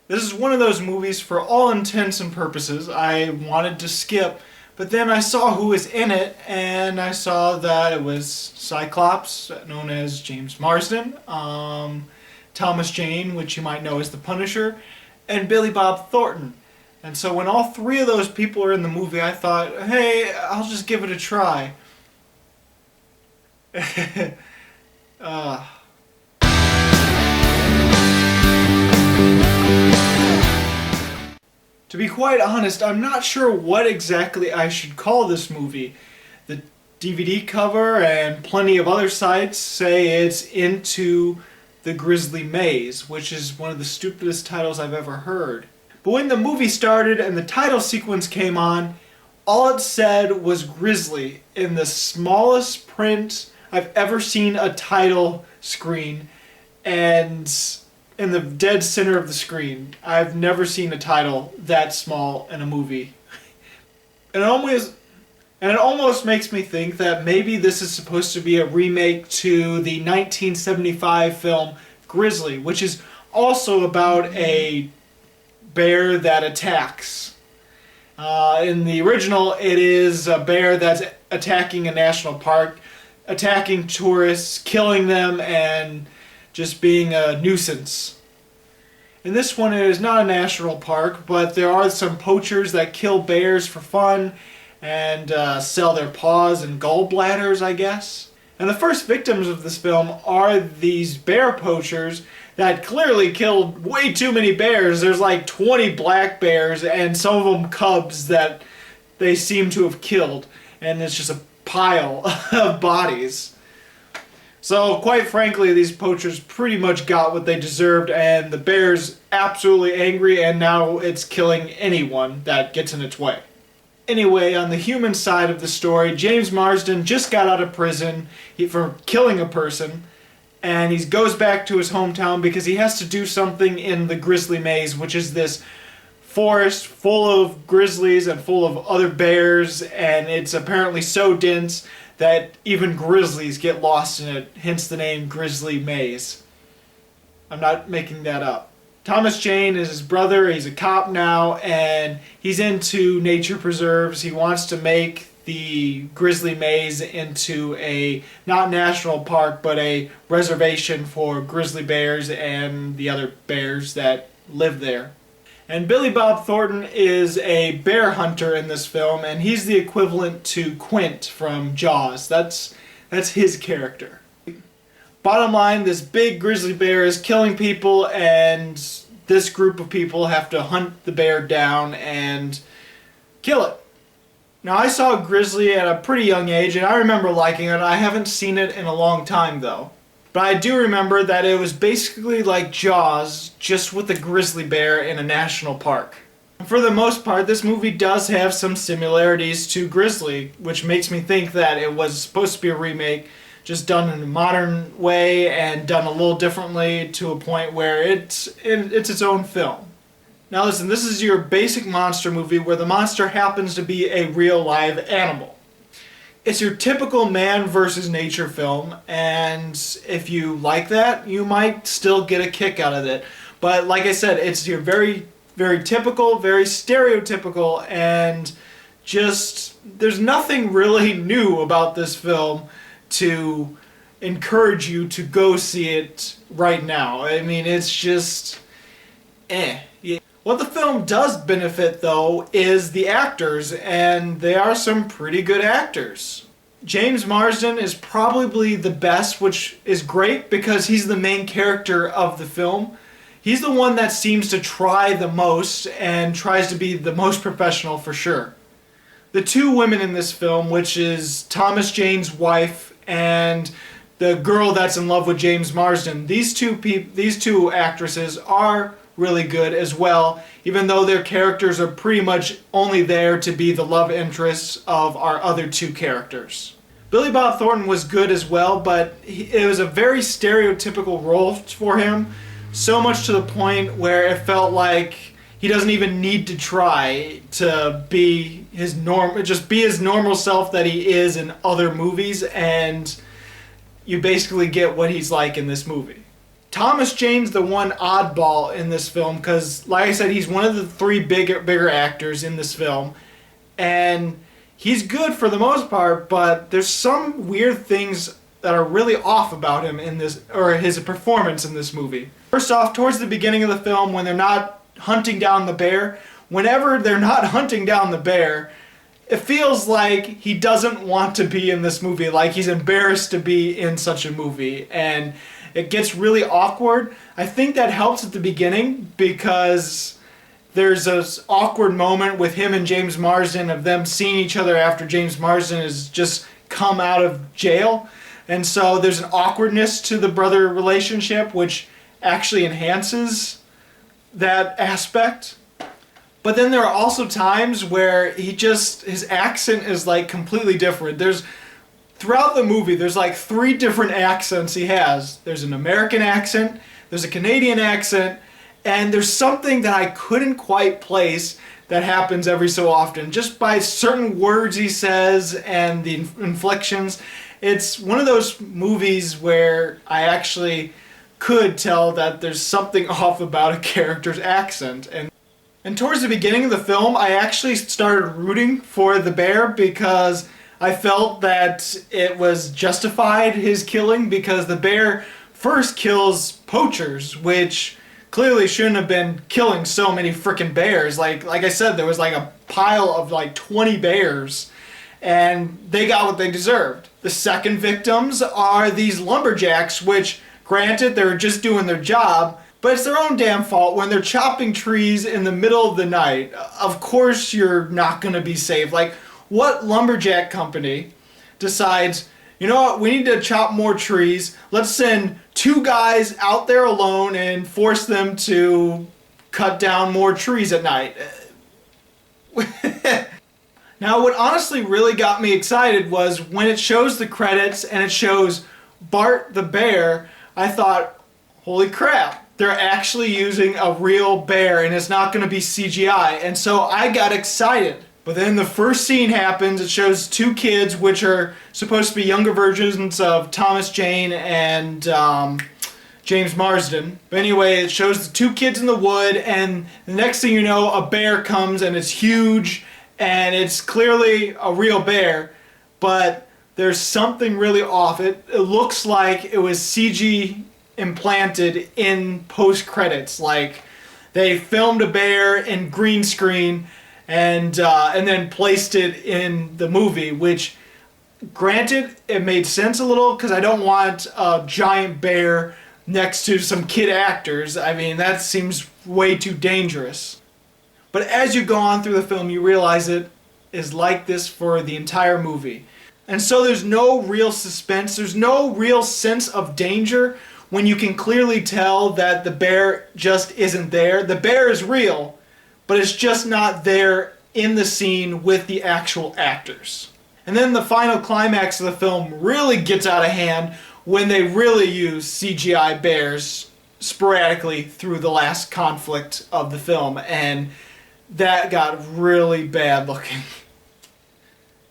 This is one of those movies, for all intents and purposes, I wanted to skip, but then I saw who was in it, and I saw that it was Cyclops, known as James Marsden, Thomas Jane, which you might know as the Punisher, and Billy Bob Thornton. And so when all three of those people are in the movie, I thought, hey, I'll just give it a try. To be quite honest, I'm not sure what exactly I should call this movie. The DVD cover and plenty of other sites say it's Into the Grizzly Maze, which is one of the stupidest titles I've ever heard. But when the movie started and the title sequence came on, all it said was Grizzly in the smallest print I've ever seen a title screen, and in the dead center of the screen. I've never seen a title that small in a movie. And it almost makes me think that maybe this is supposed to be a remake to the 1975 film Grizzly, which is also about a bear that attacks. In the original, it is a bear that's attacking a national park, attacking tourists, killing them, and just being a nuisance. In this one, it is not a national park, but there are some poachers that kill bears for fun and sell their paws and gallbladders, I guess. And the first victims of this film are these bear poachers that clearly killed way too many bears. There's like 20 black bears and some of them cubs that they seem to have killed. And it's just a pile of bodies. So, quite frankly, these poachers pretty much got what they deserved, and the bear's absolutely angry, and now it's killing anyone that gets in its way. Anyway, on the human side of the story, James Marsden just got out of prison for killing a person, and he goes back to his hometown because he has to do something in the Grizzly Maze, which is this forest full of grizzlies and full of other bears, and it's apparently so dense that even grizzlies get lost in it, hence the name Grizzly Maze. I'm not making that up. Thomas Jane is his brother. He's a cop now, and he's into nature preserves. He wants to make the Grizzly Maze into a, not national park, but a reservation for grizzly bears and the other bears that live there. And Billy Bob Thornton is a bear hunter in this film, and he's the equivalent to Quint from Jaws. That's his character. Bottom line, this big grizzly bear is killing people, and this group of people have to hunt the bear down and kill it. Now, I saw Grizzly at a pretty young age, and I remember liking it. I haven't seen it in a long time, though. But I do remember that it was basically like Jaws, just with a grizzly bear in a national park. For the most part, this movie does have some similarities to Grizzly, which makes me think that it was supposed to be a remake, just done in a modern way and done a little differently to a point where it's its own film. Now listen, this is your basic monster movie where the monster happens to be a real live animal. It's your typical man versus nature film, and if you like that, you might still get a kick out of it. But like I said, it's your very, very typical, very stereotypical, and just, there's nothing really new about this film to encourage you to go see it right now. I mean, it's just, Yeah. What the film does benefit, though, is the actors, and they are some pretty good actors. James Marsden is probably the best, which is great because he's the main character of the film. He's the one that seems to try the most and tries to be the most professional for sure. The two women in this film, which is Thomas Jane's wife and the girl that's in love with James Marsden, these two actresses are really good as well, even though their characters are pretty much only there to be the love interests of our other two characters. Billy Bob Thornton was good as well, but it was a very stereotypical role for him, so much to the point where it felt like he doesn't even need to try to be his just be his normal self that he is in other movies, and you basically get what he's like in this movie. Thomas Jane's the one oddball in this film because, like I said, he's one of the three bigger actors in this film. And he's good for the most part, but there's some weird things that are really off about him in this, or his performance in this movie. First off, towards the beginning of the film, when they're not hunting down the bear, whenever they're not hunting down the bear, it feels like he doesn't want to be in this movie, like he's embarrassed to be in such a movie, and it gets really awkward. I think that helps at the beginning because there's this awkward moment with him and James Marsden of them seeing each other after James Marsden has just come out of jail. And so there's an awkwardness to the brother relationship which actually enhances that aspect. But then there are also times where his accent is like completely different. Throughout the movie, there's like 3 different accents he has. There's an American accent, there's a Canadian accent, and there's something that I couldn't quite place that happens every so often. Just by certain words he says and the inflections. It's one of those movies where I actually could tell that there's something off about a character's accent. And towards the beginning of the film, I actually started rooting for the bear because I felt that it was justified, his killing, because the bear first kills poachers, which clearly shouldn't have been killing so many frickin' bears. Like I said, there was like a pile of like 20 bears, and they got what they deserved. The second victims are these lumberjacks, which, granted, they were just doing their job, but it's their own damn fault when they're chopping trees in the middle of the night. Of course you're not going to be safe. Like, what lumberjack company decides, you know what, we need to chop more trees, let's send 2 guys out there alone and force them to cut down more trees at night? Now, what honestly really got me excited was when it shows the credits and it shows Bart the bear, I thought, holy crap, they're actually using a real bear and it's not going to be CGI. And so I got excited. But then the first scene happens. It shows 2 kids, which are supposed to be younger versions of Thomas Jane and James Marsden. But anyway, it shows the 2 kids in the wood, and the next thing you know, a bear comes and it's huge, and it's clearly a real bear, but there's something really off. It looks like it was CG implanted in post-credits. Like, they filmed a bear in green screen and then placed it in the movie, which, granted, it made sense a little because I don't want a giant bear next to some kid actors. I mean, that seems way too dangerous. But as you go on through the film, you realize it is like this for the entire movie. And so there's no real suspense, there's no real sense of danger when you can clearly tell that the bear just isn't there. The bear is real, but it's just not there in the scene with the actual actors. And then the final climax of the film really gets out of hand when they really use CGI bears sporadically through the last conflict of the film, and that got really bad looking.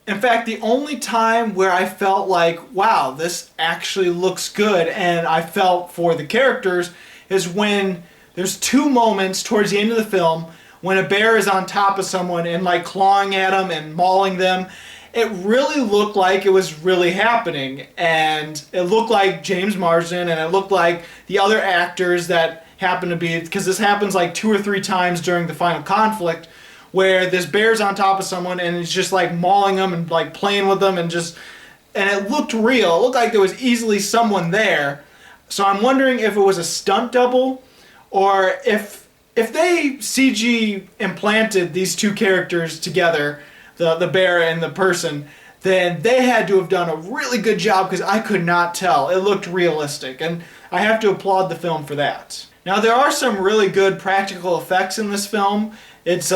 In fact, the only time where I felt like, wow, this actually looks good, and I felt for the characters, is when there's 2 moments towards the end of the film when a bear is on top of someone and like clawing at them and mauling them. It really looked like it was really happening, and it looked like James Marsden, and it looked like the other actors that happen to be, because this happens like 2 or 3 times during the final conflict, where this bear's on top of someone and it's just like mauling them and like playing with them, and it looked real. It looked like there was easily someone there. So I'm wondering if it was a stunt double, or if they CG implanted these 2 characters together, the bear and the person, then they had to have done a really good job, because I could not tell. It looked realistic, and I have to applaud the film for that. Now, there are some really good practical effects in this film. It's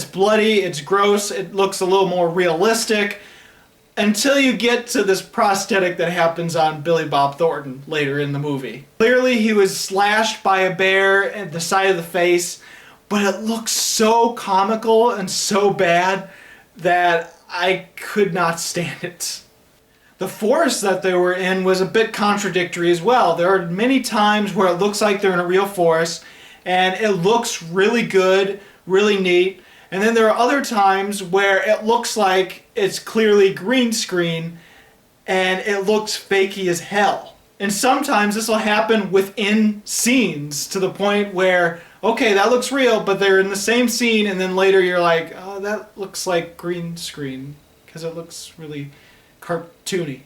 bloody, it's gross, it looks a little more realistic, until you get to this prosthetic that happens on Billy Bob Thornton later in the movie. Clearly he was slashed by a bear at the side of the face, but it looks so comical and so bad that I could not stand it. The forest that they were in was a bit contradictory as well. There are many times where it looks like they're in a real forest and it looks really good, really neat. And then there are other times where it looks like it's clearly green screen and it looks fakey as hell. And sometimes this will happen within scenes to the point where, okay, that looks real, but they're in the same scene and then later you're like, oh, that looks like green screen because it looks really cartoony.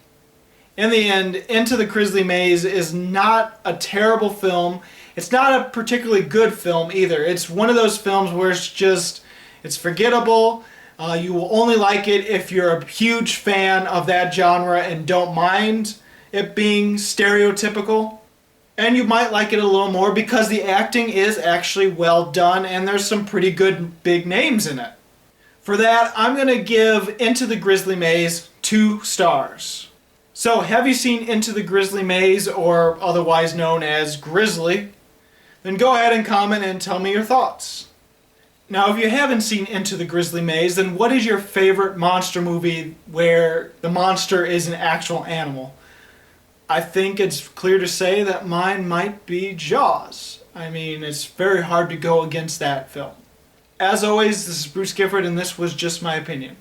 In the end, Into the Grizzly Maze is not a terrible film. It's not a particularly good film either. It's one of those films where it's forgettable. You will only like it if you're a huge fan of that genre and don't mind it being stereotypical. And you might like it a little more because the acting is actually well done and there's some pretty good big names in it. For that, I'm going to give Into the Grizzly Maze 2 stars. So, have you seen Into the Grizzly Maze, or otherwise known as Grizzly? Then go ahead and comment and tell me your thoughts. Now, if you haven't seen Into the Grizzly Maze, then what is your favorite monster movie where the monster is an actual animal? I think it's clear to say that mine might be Jaws. I mean, it's very hard to go against that film. As always, this is Bruce Gifford, and this was Just My Opinion.